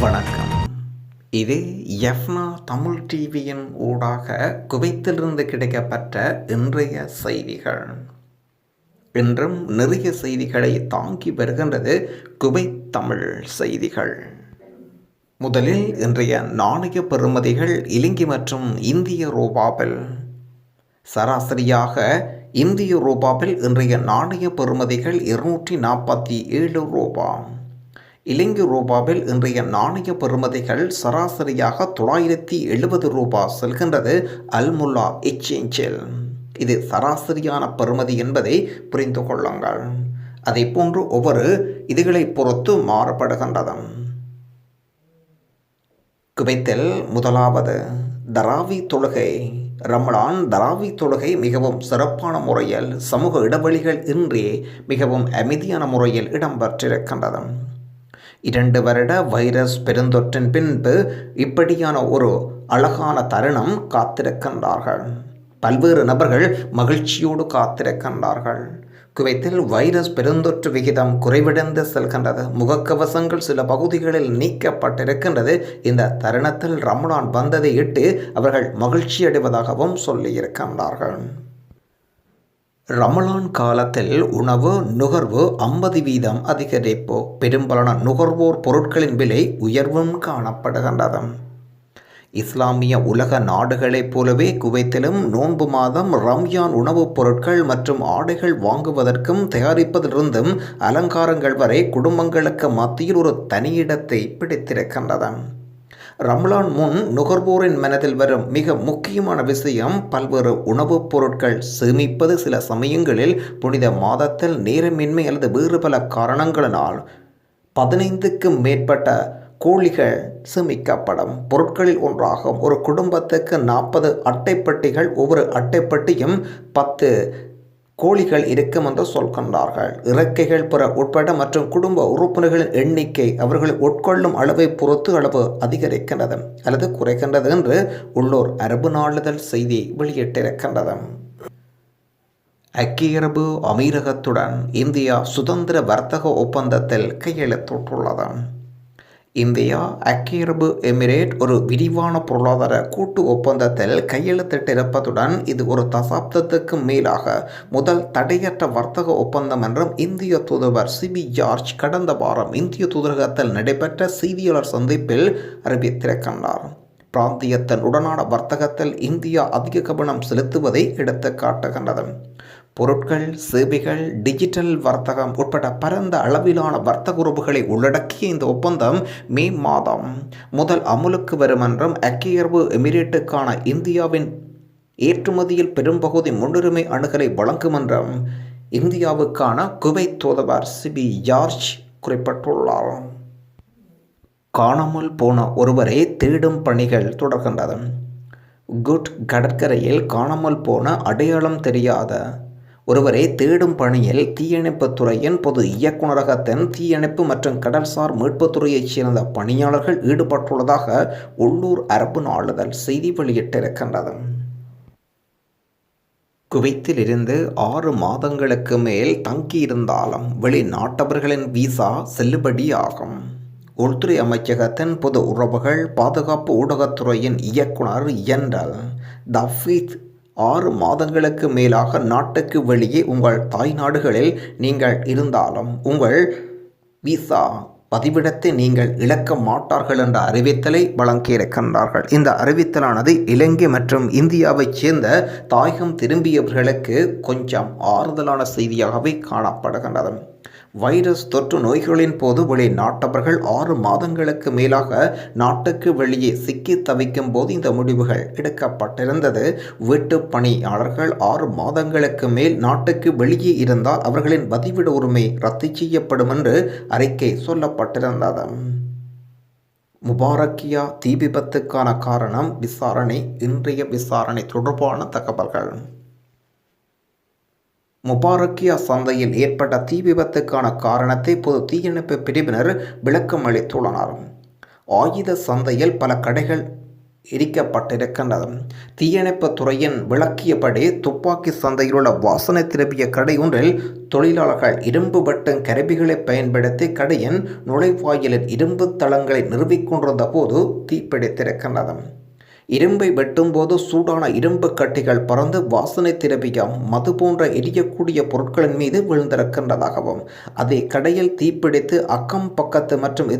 வணக்கம். இது எஃப்னா தமிழ் டிவியின் ஊடாக குவைத்திலிருந்து கிடைக்கப்பட்ட இன்றைய செய்திகள். இன்றும் நிறைய செய்திகளை தாங்கி வருகின்றது குவைத் தமிழ் செய்திகள். முதலில் இன்றைய நாணய பெறுமதிகள் இலங்கை மற்றும் இந்திய ரூபாவில். சராசரியாக இந்திய ரூபாவில் இன்றைய நாணய பெறுமதிகள் 247 ரூபாய். இலங்கை ரூபாவில் இன்றைய நாணய பெறுமதிகள் சராசரியாக 970 ரூபாய் செல்கின்றது அல்முல்லா எக்ஸ்சேஞ்சில். இது சராசரியான பெறுமதி என்பதை புரிந்து கொள்ளுங்கள். அதை போன்று ஒவ்வொரு இதுகளை பொறுத்து மாறுபடுகின்றது. குவைத்தில் முதலாவது தராவி தொழுகை. ரமலான் தராவி தொழுகை மிகவும் சிறப்பான முறையில் சமூக இடைவெளிகள் இன்றி மிகவும் அமைதியான முறையில் இடம்பெற்றிருக்கின்றது. 2 வருட வைரஸ் பெருந்தொற்றின் பின்பு இப்படியான ஒரு அழகான தருணம் காத்திருக்கின்றார்கள். பல்வேறு நபர்கள் மகிழ்ச்சியோடு காத்திருக்கின்றார்கள். குவைத்தில் வைரஸ் பெருந்தொற்று விகிதம் குறைவடைந்து செல்கின்றது. முகக்கவசங்கள் சில பகுதிகளில் நீக்கப்பட்டிருக்கின்றது. இந்த தருணத்தில் ரமலான் வந்ததை இட்டு அவர்கள் மகிழ்ச்சி அடைவதாகவும் சொல்லியிருக்கின்றார்கள். ரமலான் காலத்தில் உணவு நுகர்வு 50% அதிகரிப்பு. பெரும்பாலான நுகர்வோர் பொருட்களின் விலை உயர்வும் காணப்படுகின்றது. இஸ்லாமிய உலக நாடுகளைப் போலவே குவைத்திலும் நோன்பு மாதம் ரம்யான் உணவுப் பொருட்கள் மற்றும் ஆடைகள் வாங்குவதற்கும் தயாரிப்பதிலிருந்தும் அலங்காரங்கள் வரை குடும்பங்களுக்கு மத்தியில் ஒரு தனியிடத்தை பிடித்திருக்கின்றது. ரமலான் முன் நுகர்வோரின் மனதில் வரும் மிக முக்கியமான விஷயம் பல்வேறு உணவுப் பொருட்கள் சேமிப்பது. சில சமயங்களில் புனித மாதத்தில் நேரமின்மை அல்லது வேறு பல காரணங்களினால் 15க்கும் மேற்பட்ட கோழிகள் சேமிக்கப்படும் பொருட்களில் ஒன்றாகும். ஒரு குடும்பத்துக்கு 40 அட்டைப்பட்டிகள், ஒவ்வொரு அட்டைப்பட்டியும் 10 கோழிகள் இருக்கும் என்று சொல்கின்றார்கள். இறக்கைகள் பிற உட்பட மற்றும் குடும்ப உறுப்பினர்களின் எண்ணிக்கை அவர்கள் உட்கொள்ளும் அளவை பொறுத்து அளவு அதிகரிக்கின்றது அல்லது குறைக்கின்றது என்று உள்ளூர் அரபு நாளிதழ் செய்தி வெளியிட்டிருக்கின்றது. ஐக்கிய அரபு அமீரகத்துடன் இந்தியா சுதந்திர வர்த்தக ஒப்பந்தத்தில் கையெழுத்திட்டுள்ளது. இந்தியா ஐக்கிய அரபு எமிரேட் ஒரு விரிவான பொருளாதார கூட்டு ஒப்பந்தத்தில் கையெழுத்திட்டிருப்பதுடன் இது ஒரு தசாப்தத்துக்கு மேலாக முதல் தடையற்ற வர்த்தக ஒப்பந்தம் என்றும் இந்திய தூதுவர் சிபி ஜார்ஜ் கடந்த வாரம் இந்திய தூதரகத்தில் நடைபெற்ற செய்தியாளர் சந்திப்பில் அறிவித்திருக்கின்றார். பிராந்தியத்தின் உடனான வர்த்தகத்தில் இந்தியா அதிக கவனம் செலுத்துவதை எடுத்து காட்டுகின்றது. பொருட்கள், சேவைகள், டிஜிட்டல் வர்த்தகம் உட்பட பரந்த அளவிலான வர்த்தக உறவுகளை உள்ளடக்கிய இந்த ஒப்பந்தம் மே மாதம் முதல் அமுலுக்கு வரும் என்றும் ஐக்கிய அரபு எமிரேட்டுக்கான இந்தியாவின் ஏற்றுமதியில் பெரும்பகுதி முன்னுரிமை அணுகலை வழங்கும் என்றும் இந்தியாவுக்கான குவைத் தூதுவர் சிபி ஜார்ஜ் குறிப்பிட்டுள்ளார். காணாமல் போன ஒருவரை தேடும் பணிகள் தொடர்கின்றது. குட் கடற்கரையில் காணாமல் போன அடையாளம் தெரியாத ஒருவரை தேடும் பணியில் தீயணைப்புத் துறையின் பொது இயக்குநரகத்தின் தீயணைப்பு மற்றும் கடல்சார் மீட்புத் துறையைச் சேர்ந்த பணியாளர்கள் ஈடுபட்டுள்ளதாக உள்ளூர் அரபு நாளிதழ் செய்தி வெளியிட்டிருக்கின்றது. குவைத்தில் இருந்து 6 மாதங்களுக்கு மேல் தங்கியிருந்தாலும் வெளிநாட்டவர்களின் விசா செல்லுபடியாகும். உள்துறை அமைச்சகத்தின் பொது உறவுகள் பாதுகாப்பு ஊடகத்துறையின் இயக்குனர் ஜெனரல் தஃபீத் 6 மாதங்களுக்கு மேலாக நாட்டுக்கு வெளியே உங்கள் தாய் நாடுகளில் நீங்கள் இருந்தாலும் உங்கள் விசா பதிவிடத்தை நீங்கள் இழக்க மாட்டார்கள் என்ற அறிவித்தலை வழங்கியிருக்கின்றார்கள். இந்த அறிவித்தலானது இலங்கை மற்றும் இந்தியாவைச் சேர்ந்த தாயகம் திரும்பியவர்களுக்கு கொஞ்சம் ஆறுதலான செய்தியாகவே காணப்படுகின்றது. வைரஸ் தொற்று நோய்களின் போது வெளிநாட்டவர்கள் 6 மாதங்களுக்கு மேலாக நாட்டுக்கு வெளியே சிக்கி தவிக்கும் போது இந்த முடிவுகள் எடுக்கப்பட்டிருந்தது. வீட்டு பணியாளர்கள் 6 மாதங்களுக்கு மேல் நாட்டுக்கு வெளியே இருந்தால் அவர்களின் பதிவிட உரிமை ரத்து செய்யப்படும் என்று அறிக்கை சொல்லப்பட்டிருந்தது. முபாரக்கியா தீ விபத்துக்கான காரணம் விசாரணை. இன்றைய விசாரணை தொடர்பான தகவல்கள். முபாரக்கியா சந்தையில் ஏற்பட்ட தீ விபத்துக்கான காரணத்தை பொது தீயணைப்பு பிரிவினர் விளக்கம் அளித்துள்ளனர். ஆயுத சந்தையில் பல கடைகள் எரிக்கப்பட்டிருக்கின்றது. தீயணைப்புத் துறையின் விளக்கியபடி துப்பாக்கி சந்தையில் உள்ள வாசனை திரவிய கடை ஒன்றில் தொழிலாளர்கள் இரும்பு வெட்டும் கருவிகளை பயன்படுத்தி கடையின் நுழைவாயிலில் இரும்பு தளங்களை நிறுவிக்கொண்டிருந்த போது தீப்பிடித்திருக்கின்றது. இரும்பை வெட்டும்போது சூடான இரும்பு கட்டிகள் பறந்து வாசனை திரவியம் மது போன்ற எரியக்கூடிய பொருட்களின் மீது விழுந்திருக்கின்றதாகவும் அதே கடையில் தீப்பிடித்து அக்கம் பக்கத்து மற்றும்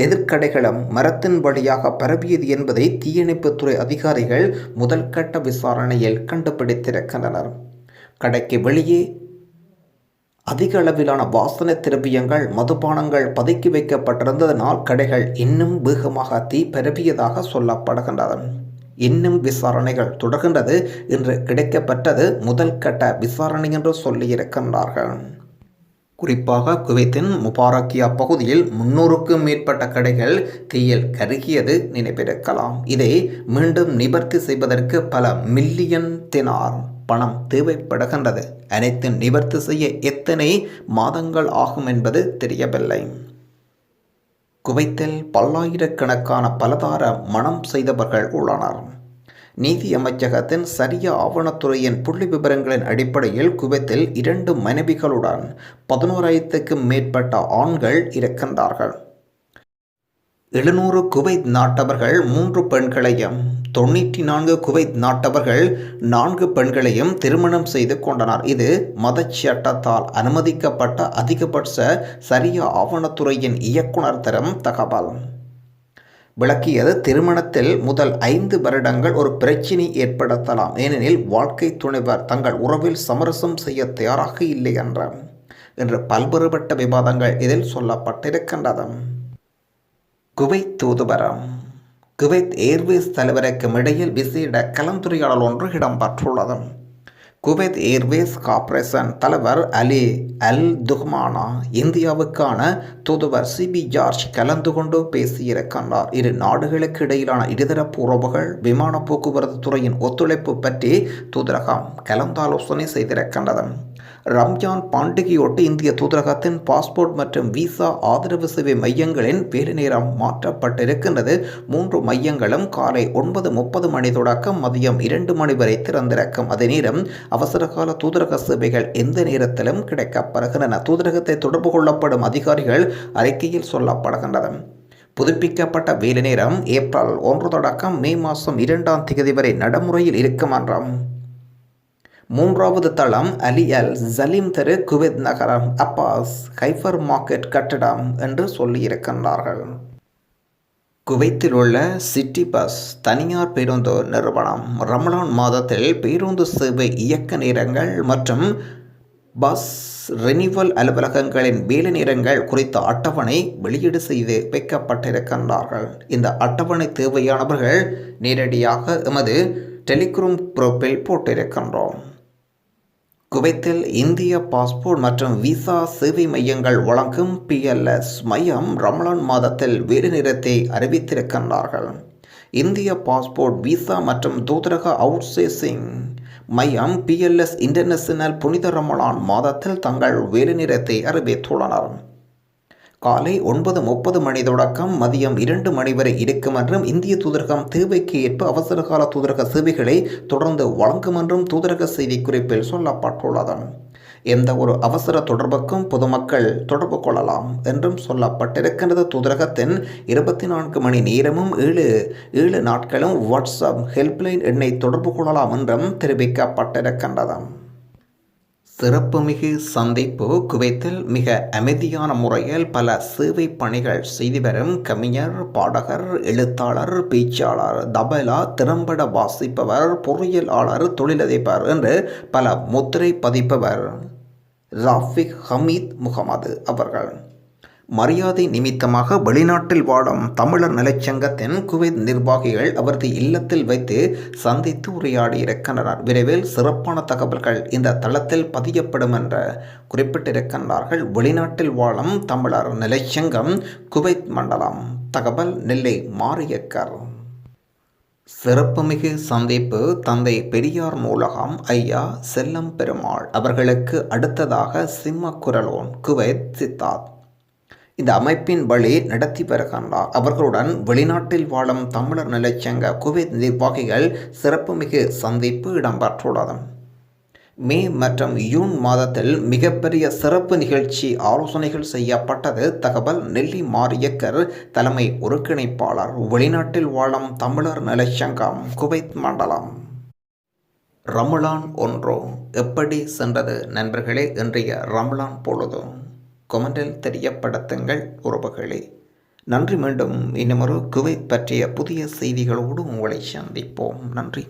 எதிர்க்கடைகளும் மரத்தின் வழியாக பரவியது என்பதை தீயணைப்புத்துறை அதிகாரிகள் முதல் கட்ட விசாரணையில் கண்டுபிடித்திருக்கின்றனர். கடைக்கு வெளியே அதிக அளவிலான வாசனை திரவியங்கள் மதுபானங்கள் பதுக்கி வைக்கப்பட்டிருந்ததனால் கடைகள் இன்னும் வேகமாக தீ பரவியதாக சொல்லப்படுகின்றது. இன்னும் விசாரணைகள் தொடர்கின்றது. இன்று கிடைக்கப்பட்டது முதல் கட்ட விசாரணை என்று சொல்லியிருக்கின்றார்கள். குறிப்பாக குவைத்தின் முபாரக்கியா பகுதியில் 300க்கும் மேற்பட்ட கடைகள் தீயில் கருகியது நினைவிருக்கலாம். இதை மீண்டும் நிவர்த்தி செய்வதற்கு பல மில்லியன் தினார் பணம் தேவைப்படுகின்றது. அனைத்தும் நிவர்த்தி செய்ய எத்தனை மாதங்கள் ஆகும் என்பது தெரியவில்லை. குவைத்தில் பல்லாயிரக்கணக்கான பலதார மனம் செய்தவர்கள் உள்ளனர். நீதி அமைச்சகத்தின் சரியா ஆவணத்துறையின் புள்ளி விவரங்களின் அடிப்படையில் குவைத்தில் 2 மனைவிகளுடன் 11,000க்கும் மேற்பட்ட ஆண்கள் இருக்கின்றார்கள். 700 குவைத் நாட்டவர்கள் 3 பெண்களையும் 94 குவைத் நாட்டவர்கள் 4 பெண்களையும் திருமணம் செய்து கொண்டனர். இது மத சட்டத்தால் அனுமதிக்கப்பட்ட அதிகபட்ச சரியா ஆவணத்துறையின் இயக்குனர் தரும் தகவல். விளக்கியது. திருமணத்தில் முதல் 5 வருடங்கள் ஒரு பிரச்சினை ஏற்படுத்தலாம். ஏனெனில் வாழ்க்கை துணைவர் தங்கள் உறவில் சமரசம் செய்ய தயாராக இல்லை என்று பல்வேறுபட்ட விவாதங்கள் இதில் சொல்லப்பட்டிருக்கின்றது. குவைத் தூதுவரம் குவைத் ஏர்வேஸ் தலைவருக்கும் இடையில் விசேட கலந்துரையாடல் ஒன்று இடம்பெற்றுள்ளது. குவைத் ஏர்வேஸ் கார்ப்பரேஷன் தலைவர் அலி அல் துஹ்மானா இந்தியாவுக்கான தூதுவர் சிபி ஜார்ஜ் கலந்து கொண்டு பேசியிருக்கின்றார். இரு நாடுகளுக்கு இடையிலான இருதரப்பு உறவுகள் விமான போக்குவரத்து துறையின் ஒத்துழைப்பு பற்றி தூதரகம் கலந்தாலோசனை செய்திருக்கின்றது. ரம்ஜான் பண்டிகையொட்டி இந்திய தூதரகத்தின் பாஸ்போர்ட் மற்றும் விசா ஆதரவு சேவை மையங்களின் வேலை நேரம் மாற்றப்பட்டிருக்கின்றது. 3 மையங்களும் காலை 9:30 மணி தொடக்கம் மதியம் 2 மணி வரை திறந்திருக்கும். அதே நேரம் அவசரகால தூதரக சேவைகள் எந்த நேரத்திலும் கிடைக்கப்படுகின்றன. தூதரகத்தை தொடர்பு கொள்ளப்படும் அதிகாரிகள் அறிக்கையில் சொல்லப்படுகின்றது. புதுப்பிக்கப்பட்ட வேலை நேரம் ஏப்ரல் 1 தொடக்கம் மே மாதம் 2ஆம் தேதி வரை நடைமுறையில் இருக்கும் என்றும் 3வது தளம் அலி அல் ஜலீம் தெரு குவைத் நகரம் அப்பாஸ் ஹைபர் மார்க்கெட் கட்டடம் என்று சொல்லியிருக்கின்றார்கள். குவைத்தில் உள்ள சிட்டி பஸ் தனியார் பேருந்து நிறுவனம் ரமலான் மாதத்தில் பேருந்து சேவை இயக்க நேரங்கள் மற்றும் பஸ் ரெனிவல் அலுவலகங்களின் வேலை நேரங்கள் குறித்த அட்டவணை வெளியீடு செய்து வைக்கப்பட்டிருக்கின்றார்கள். இந்த அட்டவணை தேவையானவர்கள் நேரடியாக எமது டெலிகிராம் குரூப்பில் போட்டிருக்கின்றோம். குவைத்தில் இந்திய பாஸ்போர்ட் மற்றும் விசா சேவை மையங்கள் வழங்கும் PLS மையம் ரமலான் மாதத்தில் வேலை நேரத்தை அறிவித்திருக்கின்றார்கள். இந்திய பாஸ்போர்ட் விசா மற்றும் தூதரக அவுட்சோர்சிங் மையம் PLS இன்டர்நேஷனல் புனித ரமலான் மாதத்தில் தங்கள் வேலை நேரத்தை அறிவித்துள்ளனர். காலை 9:30 மணி தொடக்கம் மதியம் 2 மணி வரை இருக்கும் என்றும் இந்திய தூதரகம் தேவைக்கு ஏற்ப அவசரகால தூதரக சேவைகளை தொடர்ந்து வழங்கும் என்றும் தூதரக செய்திக்குறிப்பில் சொல்லப்பட்டுள்ளது. எந்த ஒரு அவசர தொடர்புக்கும் பொதுமக்கள் தொடர்பு கொள்ளலாம் என்றும் சொல்லப்பட்டிருக்கின்றது. தூதரகத்தின் 24 மணி நேரமும் 7 நாட்களும் வாட்ஸ்அப் ஹெல்ப்லைன் எண்ணை தொடர்பு கொள்ளலாம் என்றும் தெரிவிக்கப்பட்டிருக்கின்றது. சிறப்புமிகு சந்திப்பு குவைத்தில் மிக அமைதியான முறையில் பல சேவை பணிகள் செய்து வரும் கவிஞர், பாடகர், எழுத்தாளர், பேச்சாளர், தபலா, திறம்பட வாசிப்பவர், பொறியியலாளர், தொழிலதிபர் என்று பல முத்திரை பதிப்பவர் ராஃபிக் ஹமீத் முகமது அவர்கள் மரியாதை நிமித்தமாக வெளிநாட்டில் வாழும் தமிழர் நலச்சங்கத்தின் குவைத் நிர்வாகிகள் அவரது இல்லத்தில் வைத்து சந்தித்து உரையாடியிருக்கின்றனர். விரைவில் சிறப்பான தகவல்கள் இந்த தளத்தில் பதியப்படும் என்று குறிப்பிட்டிருக்கின்றார்கள். வெளிநாட்டில் வாழும் தமிழர் நலச்சங்கம் குவைத் மண்டலம் தகவல் நெல்லை மாரியக்கர். சிறப்புமிகு சந்திப்பு தந்தை பெரியார் நூலகம் ஐயா செல்லம் பெருமாள் அவர்களுக்கு அடுத்ததாக சிம்ம குரலோன் குவைத் சித்தார்த் இந்த அமைப்பின் வழி நடத்தி வருகின்றார். அவர்களுடன் வெளிநாட்டில் வாழும் தமிழர் நலச்சங்க குவைத் நிர்வாகிகள் சிறப்புமிகு சந்திப்பு இடம்பெற்றுள்ளது. மே மற்றும் ஜூன் மாதத்தில் மிகப்பெரிய சிறப்பு நிகழ்ச்சி ஆலோசனைகள் செய்யப்பட்டது. தகவல் நெல்லி மாரியக்கர் தலைமை ஒருங்கிணைப்பாளர், வெளிநாட்டில் வாழும் தமிழர் நலச்சங்கம், குவைத் மண்டலம். ரமலான் 1 எப்படி சென்றது நண்பர்களே? இன்றைய ரமலான் பொழுது கொமெண்டில் தெரியப்படுத்துங்கள் உறவுகளே. நன்றி. மீண்டும் இன்னுமொரு குவைத் பற்றிய புதிய செய்திகளோடு உங்களை சந்திப்போம். நன்றி.